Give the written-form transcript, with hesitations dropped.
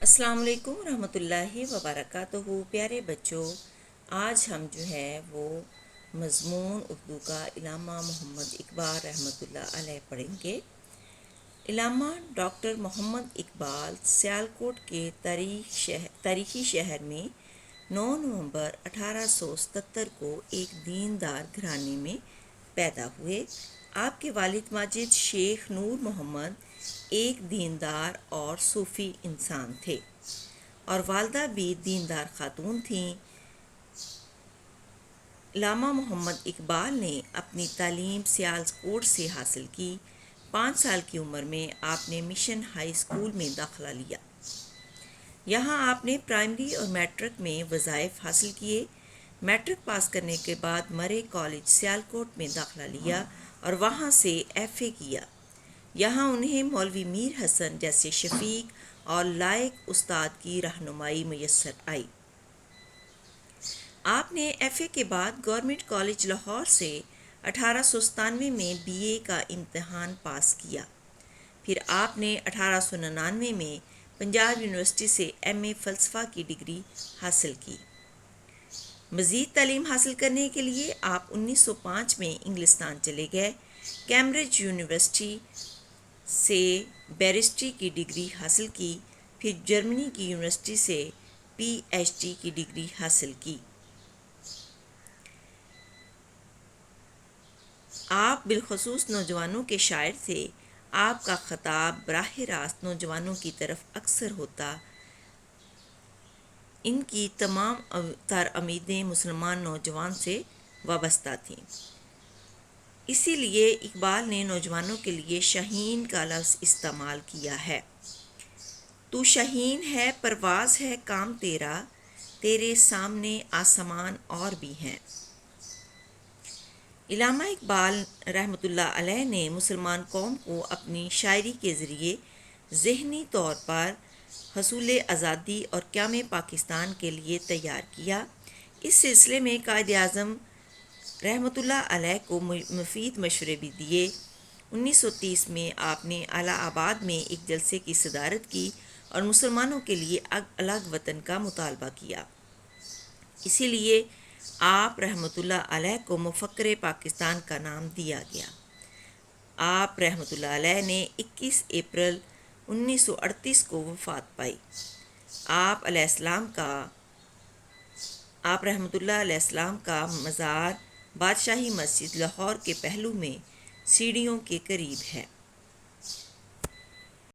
السلام علیکم ورحمۃ اللہ وبرکاتہ۔ پیارے بچوں، آج ہم جو ہے وہ مضمون اردو کا علامہ محمد اقبال رحمۃ اللہ علیہ پڑھیں گے۔ علامہ ڈاکٹر محمد اقبال سیالکوٹ کے تاریخی شہر میں 9 نومبر 1877 کو ایک دیندار گھرانے میں پیدا ہوئے۔ آپ کے والد ماجد شیخ نور محمد ایک دیندار اور صوفی انسان تھے اور والدہ بھی دیندار خاتون تھیں۔ علامہ محمد اقبال نے اپنی تعلیم سیالکوٹ سے حاصل کی۔ 5 سال کی عمر میں آپ نے مشن ہائی اسکول میں داخلہ لیا۔ یہاں آپ نے پرائمری اور میٹرک میں وظائف حاصل کیے۔ میٹرک پاس کرنے کے بعد مرے کالج سیالکوٹ میں داخلہ لیا اور وہاں سے ایف اے کیا۔ یہاں انہیں مولوی میر حسن جیسے شفیق اور لائق استاد کی رہنمائی میسر آئی۔ آپ نے ایف اے کے بعد گورنمنٹ کالج لاہور سے 1897 میں بی اے کا امتحان پاس کیا۔ پھر آپ نے 1899 میں پنجاب یونیورسٹی سے ایم اے فلسفہ کی ڈگری حاصل کی۔ مزید تعلیم حاصل کرنے کے لیے آپ 1905 میں انگلستان چلے گئے۔ کیمبرج یونیورسٹی سے بیرسٹری کی ڈگری حاصل کی، پھر جرمنی کی یونیورسٹی سے پی ایچ ڈی کی ڈگری حاصل کی۔ آپ بالخصوص نوجوانوں کے شاعر تھے۔ آپ کا خطاب براہ راست نوجوانوں کی طرف اکثر ہوتا۔ ان کی تمام تر امیدیں مسلمان نوجوان سے وابستہ تھیں۔ اسی لیے اقبال نے نوجوانوں کے لیے شاہین کا لفظ استعمال کیا ہے۔ تو شاہین ہے پرواز ہے کام تیرا، تیرے سامنے آسمان اور بھی ہیں۔ علامہ اقبال رحمۃ اللہ علیہ نے مسلمان قوم کو اپنی شاعری کے ذریعے ذہنی طور پر حصول آزادی اور قیام پاکستان کے لیے تیار کیا۔ اس سلسلے میں قائد اعظم رحمۃ اللہ علیہ کو مفید مشورے بھی دیے۔ 1930 میں آپ نے الہ آباد میں ایک جلسے کی صدارت کی اور مسلمانوں کے لیے الگ وطن کا مطالبہ کیا۔ اسی لیے آپ رحمۃ اللہ علیہ کو مفکر پاکستان کا نام دیا گیا۔ آپ رحمۃ اللہ علیہ نے 21 اپریل 1938 کو وفات پائی۔ آپ رحمۃ اللہ علیہ السلام کا مزار بادشاہی مسجد لاہور کے پہلو میں سیڑھیوں کے قریب ہے۔